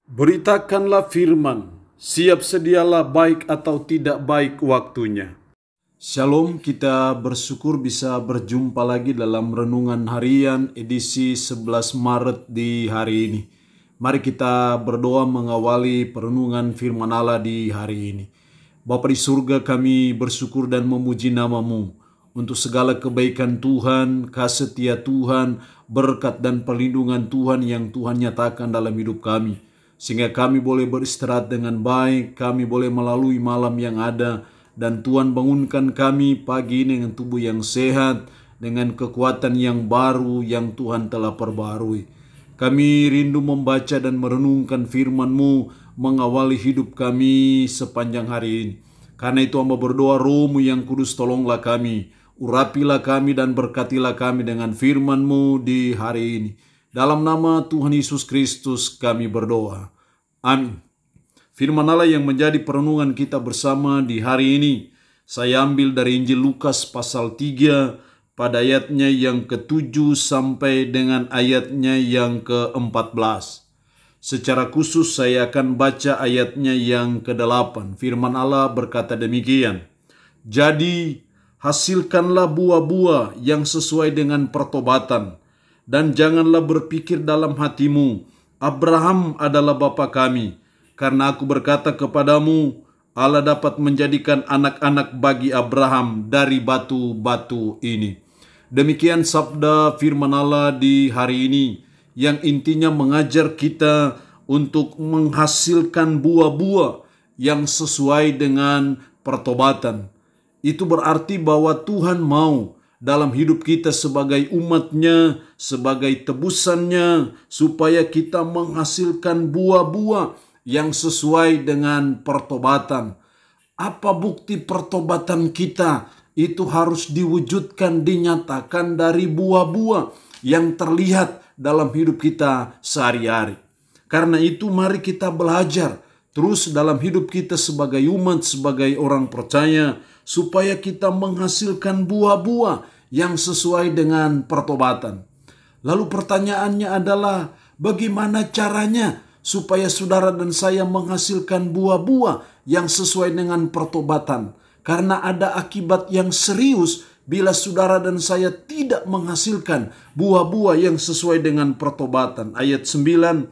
Beritakanlah firman, siap sedialah baik atau tidak baik waktunya. Shalom, kita bersyukur bisa berjumpa lagi dalam Renungan Harian edisi 11 Maret di hari ini. Mari kita berdoa mengawali perenungan firman Allah di hari ini. Bapa di surga, kami bersyukur dan memuji nama-Mu untuk segala kebaikan Tuhan, kasih setia Tuhan, berkat dan perlindungan Tuhan yang Tuhan nyatakan dalam hidup kami. Sehingga kami boleh beristirahat dengan baik, kami boleh melalui malam yang ada, dan Tuhan bangunkan kami pagi ini dengan tubuh yang sehat, dengan kekuatan yang baru yang Tuhan telah perbarui. Kami rindu membaca dan merenungkan firman-Mu mengawali hidup kami sepanjang hari ini. Karena itu hamba berdoa, Roh-Mu yang kudus tolonglah kami, urapilah kami dan berkatilah kami dengan firman-Mu di hari ini. Dalam nama Tuhan Yesus Kristus kami berdoa. Amin. Firman Allah yang menjadi perenungan kita bersama di hari ini, saya ambil dari Injil Lukas pasal 3 pada ayatnya yang ke-7 sampai dengan ayatnya yang ke-14. Secara khusus saya akan baca ayatnya yang ke-8. Firman Allah berkata demikian. Jadi hasilkanlah buah-buah yang sesuai dengan pertobatan. Dan janganlah berpikir dalam hatimu, Abraham adalah bapa kami. Karena aku berkata kepadamu, Allah dapat menjadikan anak-anak bagi Abraham dari batu-batu ini. Demikian sabda firman Allah di hari ini, yang intinya mengajar kita untuk menghasilkan buah-buah yang sesuai dengan pertobatan. Itu berarti bahwa Tuhan mau dalam hidup kita sebagai umatnya, sebagai tebusannya, supaya kita menghasilkan buah-buah yang sesuai dengan pertobatan. Apa bukti pertobatan kita? Itu harus diwujudkan, dinyatakan dari buah-buah yang terlihat dalam hidup kita sehari-hari. Karena itu mari kita belajar terus dalam hidup kita sebagai umat, sebagai orang percaya, supaya kita menghasilkan buah-buah yang sesuai dengan pertobatan. Lalu pertanyaannya adalah, bagaimana caranya supaya saudara dan saya menghasilkan buah-buah yang sesuai dengan pertobatan? Karena ada akibat yang serius bila saudara dan saya tidak menghasilkan buah-buah yang sesuai dengan pertobatan. Ayat 9,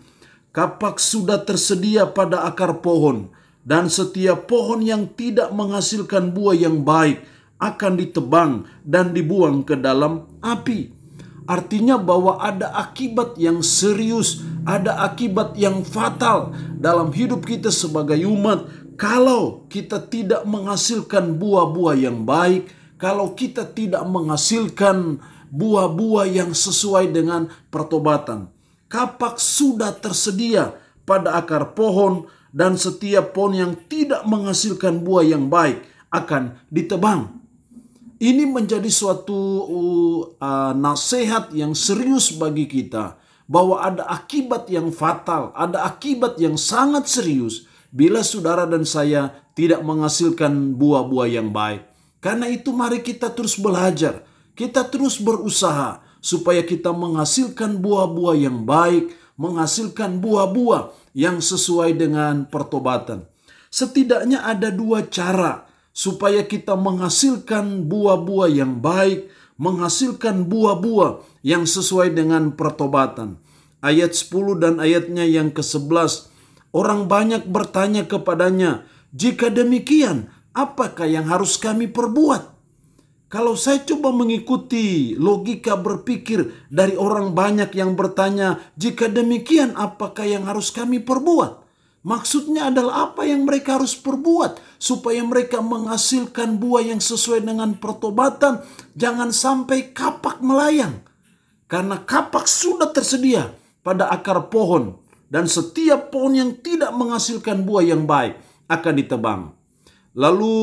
kapak sudah tersedia pada akar pohon, dan setiap pohon yang tidak menghasilkan buah yang baik akan ditebang dan dibuang ke dalam api. Artinya bahwa ada akibat yang serius, ada akibat yang fatal dalam hidup kita sebagai umat kalau kita tidak menghasilkan buah-buah yang baik, kalau kita tidak menghasilkan buah-buah yang sesuai dengan pertobatan. Kapak sudah tersedia pada akar pohon, dan setiap pohon yang tidak menghasilkan buah yang baik akan ditebang. Ini menjadi suatu nasihat yang serius bagi kita, bahwa ada akibat yang fatal, ada akibat yang sangat serius bila saudara dan saya tidak menghasilkan buah-buah yang baik. Karena itu mari kita terus belajar, kita terus berusaha supaya kita menghasilkan buah-buah yang baik, menghasilkan buah-buah yang sesuai dengan pertobatan. Setidaknya ada dua cara supaya kita menghasilkan buah-buah yang baik, menghasilkan buah-buah yang sesuai dengan pertobatan. Ayat 10 dan ayatnya yang ke-11, orang banyak bertanya kepadanya, jika demikian, apakah yang harus kami perbuat? Kalau saya coba mengikuti logika berpikir dari orang banyak yang bertanya, jika demikian apakah yang harus kami perbuat? Maksudnya adalah apa yang mereka harus perbuat supaya mereka menghasilkan buah yang sesuai dengan pertobatan. Jangan sampai kapak melayang. Karena kapak sudah tersedia pada akar pohon, dan setiap pohon yang tidak menghasilkan buah yang baik akan ditebang. Lalu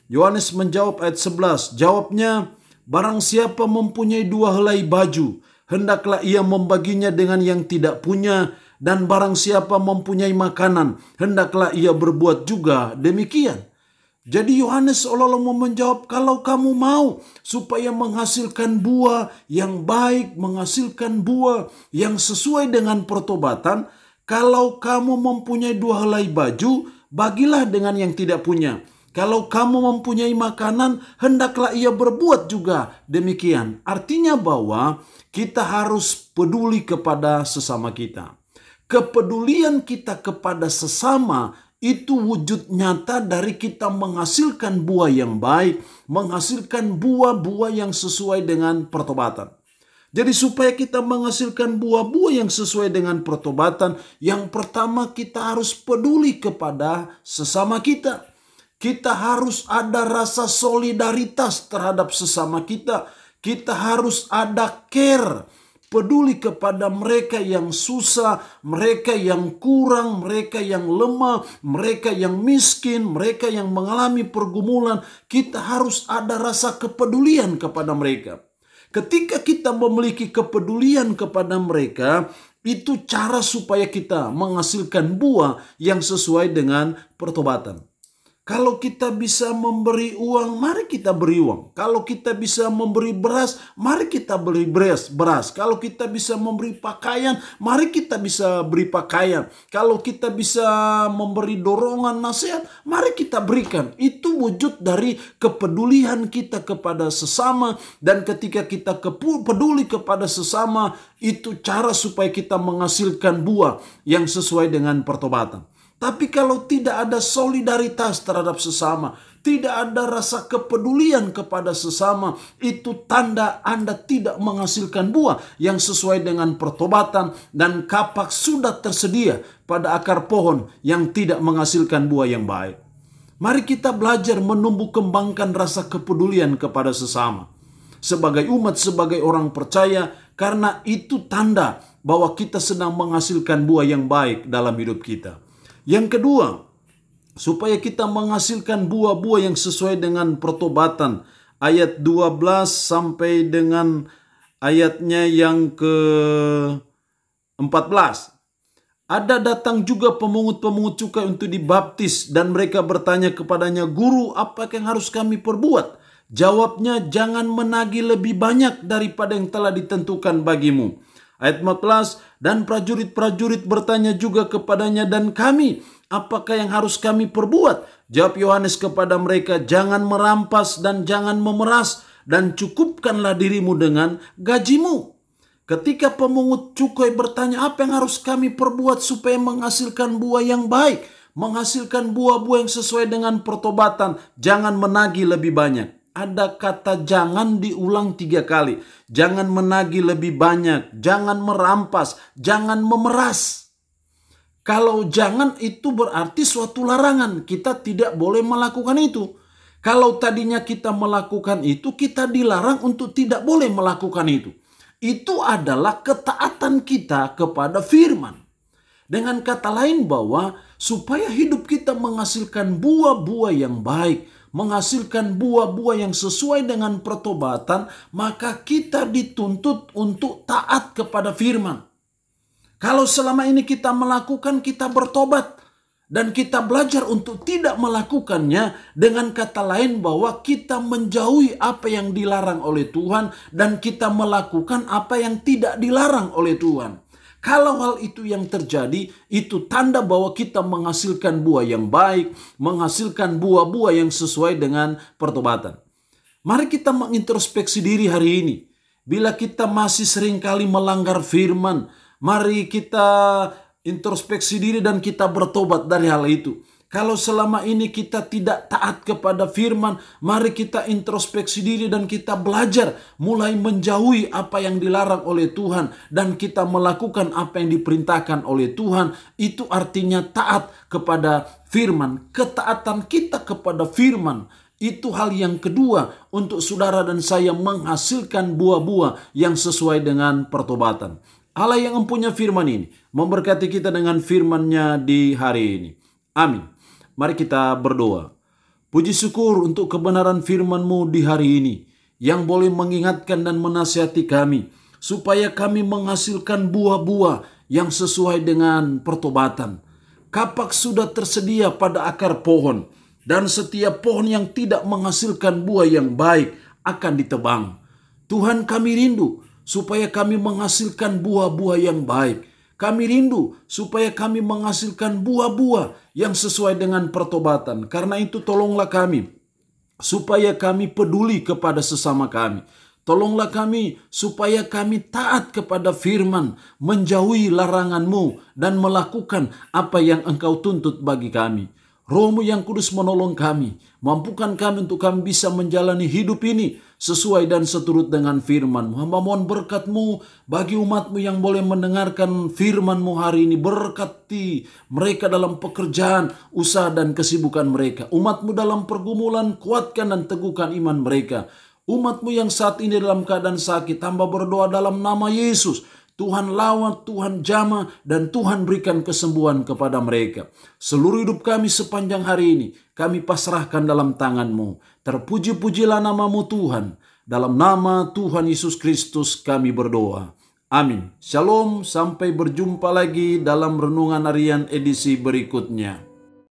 Yohanes menjawab ayat 11. Jawabnya, barang siapa mempunyai 2 helai baju, hendaklah ia membaginya dengan yang tidak punya. Dan barang siapa mempunyai makanan, hendaklah ia berbuat juga demikian. Jadi Yohanes seolah-olah mau menjawab, kalau kamu mau supaya menghasilkan buah yang baik, menghasilkan buah yang sesuai dengan pertobatan, Kalau kamu mempunyai 2 helai baju, bagilah dengan yang tidak punya. Kalau kamu mempunyai makanan, hendaklah ia berbuat juga demikian. Artinya bahwa kita harus peduli kepada sesama kita. Kepedulian kita kepada sesama itu wujud nyata dari kita menghasilkan buah yang baik, menghasilkan buah-buah yang sesuai dengan pertobatan. Jadi supaya kita menghasilkan buah-buah yang sesuai dengan pertobatan, yang pertama kita harus peduli kepada sesama kita. Kita harus ada rasa solidaritas terhadap sesama kita. Kita harus ada care, peduli kepada mereka yang susah, mereka yang kurang, mereka yang lemah, mereka yang miskin, mereka yang mengalami pergumulan. Kita harus ada rasa kepedulian kepada mereka. Ketika kita memiliki kepedulian kepada mereka, itu cara supaya kita menghasilkan buah yang sesuai dengan pertobatan. Kalau kita bisa memberi uang, mari kita beri uang. Kalau kita bisa memberi beras, mari kita beri beras. Kalau kita bisa memberi pakaian, mari kita bisa beri pakaian. Kalau kita bisa memberi dorongan, nasihat, mari kita berikan. Itu wujud dari kepedulian kita kepada sesama. Dan ketika kita peduli kepada sesama, itu cara supaya kita menghasilkan buah yang sesuai dengan pertobatan. Tapi kalau tidak ada solidaritas terhadap sesama, tidak ada rasa kepedulian kepada sesama, itu tanda Anda tidak menghasilkan buah yang sesuai dengan pertobatan, dan kapak sudah tersedia pada akar pohon yang tidak menghasilkan buah yang baik. Mari kita belajar menumbuh kembangkan rasa kepedulian kepada sesama. Sebagai umat, sebagai orang percaya, karena itu tanda bahwa kita sedang menghasilkan buah yang baik dalam hidup kita. Yang kedua, supaya kita menghasilkan buah-buah yang sesuai dengan pertobatan. Ayat 12 sampai dengan ayatnya yang ke-14. Ada datang juga pemungut-pemungut cukai untuk dibaptis, dan mereka bertanya kepadanya, "Guru, apa yang harus kami perbuat?" Jawabnya, "Jangan menagih lebih banyak daripada yang telah ditentukan bagimu." Ayat 14, dan prajurit-prajurit bertanya juga kepadanya, "Dan kami, apakah yang harus kami perbuat?" Jawab Yohanes kepada mereka, "Jangan merampas dan jangan memeras, dan cukupkanlah dirimu dengan gajimu." Ketika pemungut cukai bertanya, apa yang harus kami perbuat supaya menghasilkan buah yang baik, menghasilkan buah-buah yang sesuai dengan pertobatan, jangan menagih lebih banyak. Ada kata jangan diulang 3 kali. Jangan menagih lebih banyak, jangan merampas, jangan memeras. Kalau jangan itu berarti suatu larangan. Kita tidak boleh melakukan itu. Kalau tadinya kita melakukan itu, kita dilarang untuk tidak boleh melakukan itu. Itu adalah ketaatan kita kepada firman. Dengan kata lain bahwa supaya hidup kita menghasilkan buah-buah yang baik, menghasilkan buah-buah yang sesuai dengan pertobatan, maka kita dituntut untuk taat kepada firman. Kalau selama ini kita melakukan, kita bertobat, dan kita belajar untuk tidak melakukannya. Dengan kata lain bahwa kita menjauhi apa yang dilarang oleh Tuhan, dan kita melakukan apa yang tidak dilarang oleh Tuhan. Kalau hal itu yang terjadi, itu tanda bahwa kita menghasilkan buah yang baik, menghasilkan buah-buah yang sesuai dengan pertobatan. Mari kita mengintrospeksi diri hari ini. Bila kita masih seringkali melanggar firman, mari kita introspeksi diri dan kita bertobat dari hal itu. Kalau selama ini kita tidak taat kepada firman, mari kita introspeksi diri dan kita belajar mulai menjauhi apa yang dilarang oleh Tuhan, dan kita melakukan apa yang diperintahkan oleh Tuhan. Itu artinya taat kepada firman. Ketaatan kita kepada firman itu hal yang kedua untuk saudara dan saya menghasilkan buah-buah yang sesuai dengan pertobatan. Allah yang mempunyai firman ini memberkati kita dengan firman-Nya di hari ini. Amin. Mari kita berdoa. Puji syukur untuk kebenaran firman-Mu di hari ini, yang boleh mengingatkan dan menasihati kami, supaya kami menghasilkan buah-buah yang sesuai dengan pertobatan. Kapak sudah tersedia pada akar pohon, dan setiap pohon yang tidak menghasilkan buah yang baik akan ditebang. Tuhan, kami rindu supaya kami menghasilkan buah-buah yang baik. Kami rindu supaya kami menghasilkan buah-buah yang sesuai dengan pertobatan. Karena itu tolonglah kami supaya kami peduli kepada sesama kami. Tolonglah kami supaya kami taat kepada firman, menjauhi larangan-Mu, dan melakukan apa yang Engkau tuntut bagi kami. Roh-Mu yang kudus menolong kami, mampukan kami untuk kami bisa menjalani hidup ini sesuai dan seturut dengan firman-Mu. Hamba mohon berkat-Mu bagi umat-Mu yang boleh mendengarkan firman-Mu hari ini. Berkati mereka dalam pekerjaan, usaha, dan kesibukan mereka. Umat-Mu dalam pergumulan, kuatkan dan teguhkan iman mereka. Umat-Mu yang saat ini dalam keadaan sakit, hamba berdoa dalam nama Yesus. Tuhan lawan, Tuhan jamah, dan Tuhan berikan kesembuhan kepada mereka. Seluruh hidup kami sepanjang hari ini, kami pasrahkan dalam tangan-Mu. Terpuji-pujilah nama-Mu Tuhan. Dalam nama Tuhan Yesus Kristus kami berdoa. Amin. Shalom, sampai berjumpa lagi dalam Renungan Harian edisi berikutnya.